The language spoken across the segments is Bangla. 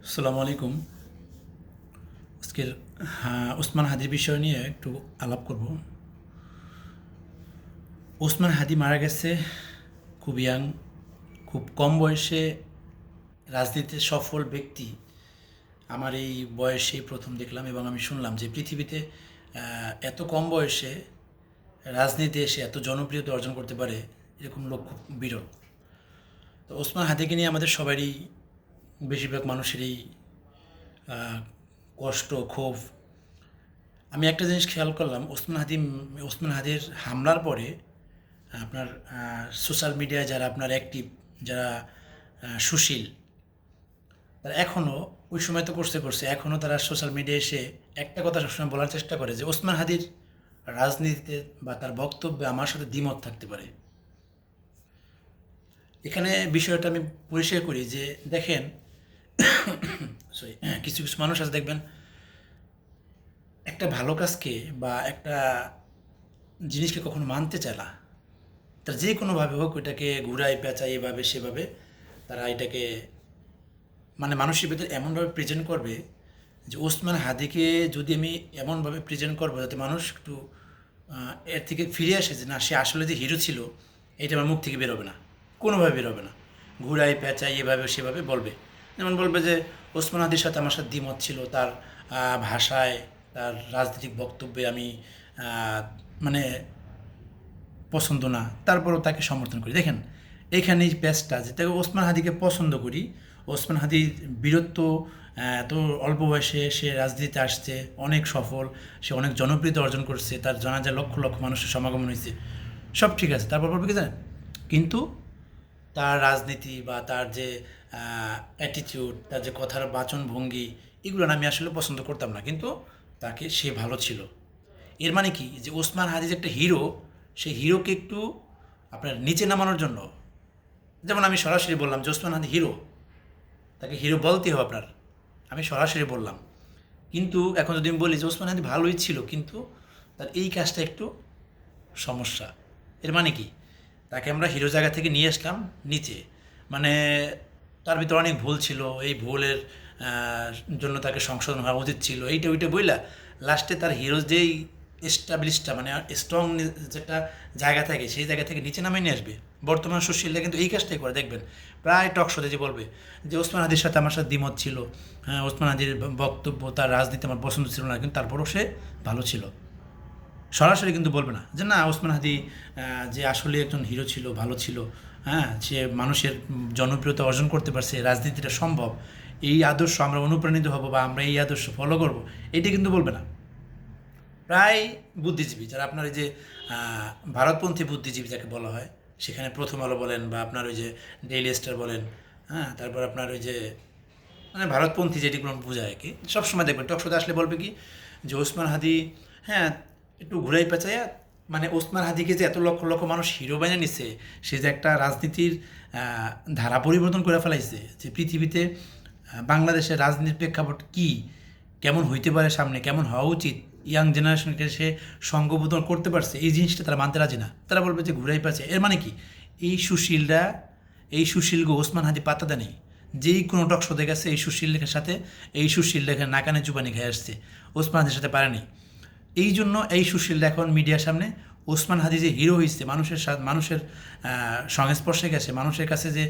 আসসালামু আলাইকুম। আজকের ওসমান হাদির বিষয় নিয়ে একটু আলাপ করব। ওসমান হাদি মারা গেছে খুব ইয়াং, খুব কম বয়সে রাজনীতিতে সফল ব্যক্তি। আমার এই বয়সেই প্রথম দেখলাম এবং আমি শুনলাম যে পৃথিবীতে এত কম বয়সে রাজনীতিতে এসে এত জনপ্রিয়তা অর্জন করতে পারে এরকম লোক খুব বিরল। তো ওসমান হাদিকে নিয়ে আমাদের সবারই, বেশিরভাগ মানুষেরই কষ্ট, ক্ষোভ। আমি একটা জিনিস খেয়াল করলাম, ওসমান হাদির হামলার পরে আপনার সোশ্যাল মিডিয়ায় যারা আপনার অ্যাক্টিভ, যারা সুশীল, তারা এখনও, ওই সময় তো করছে এখনও তারা সোশ্যাল মিডিয়ায় এসে একটা কথা সবসময় বলার চেষ্টা করে যে ওসমান হাদির রাজনীতিতে বা তার বক্তব্যে আমার সাথে দ্বিমত থাকতে পারে। এখানে বিষয়টা আমি পরিষ্কার করি যে দেখেন, সরি, কিছু কিছু মানুষ আছে দেখবেন একটা ভালো কাজকে বা একটা জিনিসকে কখনো মানতে চায় না। তার যে কোনোভাবে হোক ওইটাকে ঘুরাই পেঁচাই এভাবে সেভাবে তারা এটাকে মানে মানুষের ভেতর এমনভাবে প্রেজেন্ট করবে যে ওসমান হাদিকে যদি আমি এমনভাবে প্রেজেন্ট করবো যাতে মানুষ একটু এর থেকে ফিরে আসে যে না, সে আসলে যে হিরো ছিল এটা আমার মুখ থেকে বেরোবে না, কোনোভাবে বেরোবে না। ঘুরাই পেঁচাই এভাবে সেভাবে বলবে। যেমন বলবে যে ওসমান হাদির সাথে আমার সাথে দ্বিমত ছিল, তার ভাষায়, তার রাজনৈতিক বক্তব্যে আমি মানে পছন্দ না, তারপরও তাকে সমর্থন করি। দেখেন এইখানে এই প্যাচটা যে তাকে ওসমান হাদিকে পছন্দ করি, ওসমান হাদির বীরত্ব, এত অল্প বয়সে সে রাজনীতিতে আসছে, অনেক সফল, সে অনেক জনপ্রিয়তা অর্জন করছে, তার জানাজায় লক্ষ লক্ষ মানুষের সমাগমন হয়েছে, সব ঠিক আছে। তারপর বলবে কি জানেন, কিন্তু তার রাজনীতি বা তার যে অ্যাটিটিউড, তার যে কথার বাচন ভঙ্গি, এগুলো না আমি আসলে পছন্দ করতাম না, কিন্তু তাকে সে ভালো ছিল। এর মানে কি যে ওসমান হাদি যে একটা হিরো, সেই হিরোকে একটু আপনার নিচে নামানোর জন্য, যেমন আমি সরাসরি বললাম যে ওসমান হাদি হিরো, তাকে হিরো বলতেই হবে আপনার, আমি সরাসরি বললাম। কিন্তু এখন যদি আমি বলি যে ওসমান হাদি ভালোই ছিল, কিন্তু তার এই কাজটা একটু সমস্যা। এর মানে কি, তাকে আমরা হিরো জায়গা থেকে নিয়ে আসলাম নিচে, মানে তার ভিতরে অনেক ভুল ছিল, এই ভুলের জন্য তাকে সংশোধন হওয়া উচিত ছিল, এইটা ওইটা বইলা লাস্টে তার হিরো যেই এস্টাবলিশটা মানে স্ট্রং যেটা জায়গা থাকে সেই জায়গা থেকে নিচে নামিয়ে নিয়ে আসবে। বর্তমান সুশীলরা কিন্তু এই কাজটাই করে, দেখবেন প্রায় টক শোতে যে বলবে যে ওসমান হাদির সাথে আমার সাথে দ্বিমত ছিল, হ্যাঁ ওসমান হাদির বক্তব্য, তার রাজনীতি আমার পছন্দ ছিল না, কিন্তু তারপরও সে ভালো ছিল। সরাসরি কিন্তু বলবে না যে না ওসমান হাদি যে আসলে একজন হিরো ছিল, ভালো ছিল, হ্যাঁ সে মানুষের জনপ্রিয়তা অর্জন করতে পারছে, রাজনীতিটা সম্ভব, এই আদর্শ আমরা অনুপ্রাণিত হব বা আমরা এই আদর্শ ফলো করব, এটা কিন্তু বলবে না। প্রায় বুদ্ধিজীবী যারা আপনার ওই যে ভারতপন্থী বুদ্ধিজীবী যাকে বলা হয়, সেখানে প্রথম আলো বলেন বা আপনার ওই যে ডেইলি স্টার বলেন, হ্যাঁ তারপর আপনার ওই যে মানে ভারতপন্থী যেটিগুলো বোঝায় আর কি, সবসময় দেখবেন টকশোতে আসলে বলবে কি যে ওসমান হাদি, হ্যাঁ একটু ঘুরাই পেঁচাইয়া, মানে ওসমান হাদিকে যে এত লক্ষ লক্ষ মানুষ হিরো বানিয়ে নিচ্ছে, সে যে একটা রাজনীতির ধারা পরিবর্তন করে ফেলাইছে, যে পৃথিবীতে বাংলাদেশের রাজনীতির প্রেক্ষাপট কী, কেমন হইতে পারে সামনে, কেমন হওয়া উচিত, ইয়াং জেনারেশনকে সে সঙ্গবোধন করতে পারছে, এই জিনিসটা তারা মানতে রাজি না। তারা বলবে যে ঘুরাই পাচ্ছে। এর মানে কি, এই সুশীলরা, এই সুশীলগো ওসমান হাদি পাত্তা দেয়নি। যেই কোনো টক শোতে গেছে এই সুশীল লেখার সাথে, এই সুশীল লেখার নাকানে চুপানি খেয়ে আসছে, ওসমান হাদির সাথে পারেনি। এই জন্য এই সুশীলরা এখন মিডিয়ার সামনে ওসমান হাদি যে হিরো হয়েছে, মানুষের সাথে মানুষের সংস্পর্শে গেছে, মানুষের কাছে যে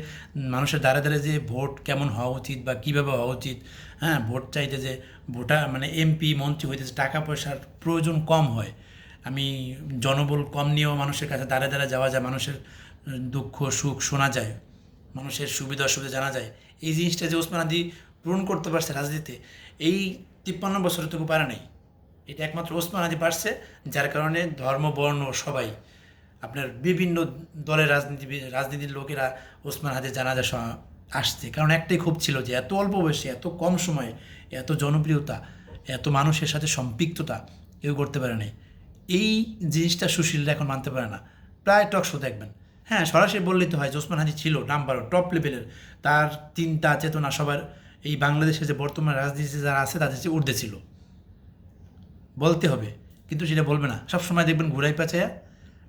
মানুষের দ্বারা দ্বারা যে ভোট কেমন হওয়া উচিত বা কীভাবে হওয়া উচিত, হ্যাঁ ভোট চাইতে যে ভোটার মানে এমপি মন্ত্রী হইতে যে টাকা পয়সার প্রয়োজন কম হয়, আমি জনবল কম নিয়েও মানুষের কাছে দ্বারা দ্বারা যাওয়া যায়, মানুষের দুঃখ সুখ শোনা যায়, মানুষের সুবিধা অসুবিধা জানা যায়, এই জিনিসটা যে ওসমান হাদি পূরণ করতে পারছে রাজনীতিতে, এই 53 বছরের থেকে পারে নাই। এটা একমাত্র ওসমান হাদি পারছে, যার কারণে ধর্ম বর্ণ সবাই আপনার বিভিন্ন দলের রাজনীতির লোকেরা ওসমান হাদির জানাজা আসছে, কারণ একটাই ক্ষোভ ছিল যে এত অল্প বয়সে, এত কম সময়ে, এত জনপ্রিয়তা, এত মানুষের সাথে সম্পৃক্ততা কেউ করতে পারে নাই। এই জিনিসটা সুশীলরা এখন মানতে পারে না। প্রায় টক শো দেখবেন, হ্যাঁ সরাসরি বললেই তো হয় যে ওসমান হাদি ছিল নাম্বার টপ লেভেলের, তার চিন্তা চেতনা সবার এই বাংলাদেশে যে বর্তমান রাজনীতিতে যারা আছে তাদের চেয়ে ঊর্ধ্বে ছিল, বলতে হবে। কিন্তু সেটা বলবে না, সব সময় দেখবেন ঘুরাই পেঁচায়া,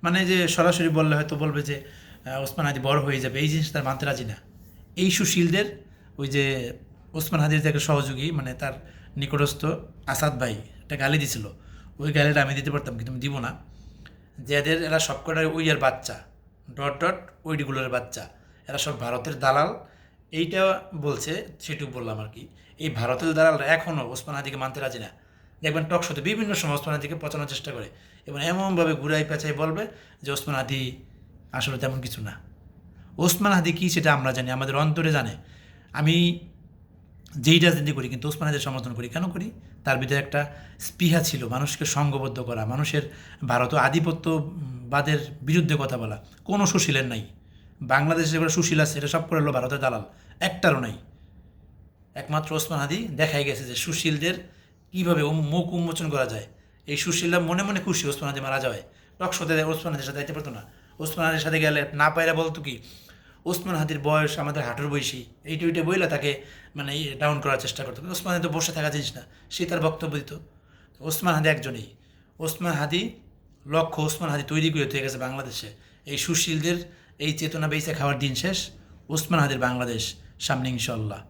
মানে যে সরাসরি বললে হয়তো বলবে যে ওসমান হাদি বড় হয়ে যাবে, এই জিনিস তার মানতে রাজি না। এই সুশীলদের ওই যে ওসমান হাদির যে একটা সহযোগী মানে তার নিকটস্থ আসাদ ভাই একটা গালি দিছিল, ওই গালিটা আমি দিতে পারতাম কিন্তু আমি দিব না। যে এদের এরা সবকটাই ওই এর বাচ্চা, ডট ডট ওইগুলোর বাচ্চা, এরা সব ভারতের দালাল, এইটা বলছে, সেটুকু বললাম আর কি। এই ভারতের দালালরা এখনও ওসমান হাদিকে মানতে রাজি না। দেখবেন টক শোতে বিভিন্ন সময় ওসমান হাদিকে পচানোর চেষ্টা করে এবং এমনভাবে ঘুরাই পেঁচাই বলবে যে ওসমান হাদি আসলে তেমন কিছু না। ওসমান হাদি কী সেটা আমরা জানি, আমাদের অন্তরে জানে। আমি যেই রাজনীতি করি কিন্তু ওসমান হাদির সমর্থন করি, কেন করি? তার ভিতরে একটা স্পৃহা ছিল মানুষকে সংঘবদ্ধ করা, মানুষের ভারত আধিপত্যবাদের বিরুদ্ধে কথা বলা। কোনো সুশীলের নাই বাংলাদেশে, যেগুলো সুশীল আছে এটা সব করে হলো ভারতের দালাল, একটারও নাই। একমাত্র ওসমান হাদি দেখাই গেছে যে সুশীলদের কীভাবে মুখ উন্মোচন করা যায়। এই সুশীলরা মনে মনে খুশি ওসমান হাদি মারা যাওয়ায়, টক শোতে ওসমান হাদির সাথে যাইতে পারতো না। ওসমান হাদির সাথে গেলে না পায়রা বলতো কি, ওসমান হাদির বয়স আমাদের হাঁটুর বয়সী, এইটা ওইটা বইলা তাকে মানে ডাউন করার চেষ্টা করতো। ওসমান হাদি তো বসে থাকা জিনিস না, সে তার বক্তব্য দিত। ওসমান হাদি একজনই, ওসমান হাদি লক্ষ্য, ওসমান হাদি তৈরি করে হয়ে গেছে বাংলাদেশে। এই সুশীলদের এই চেতনা বেঁচে খাওয়ার দিন শেষ, ওসমান হাদির বাংলাদেশ সামনে ইনশাল্লাহ।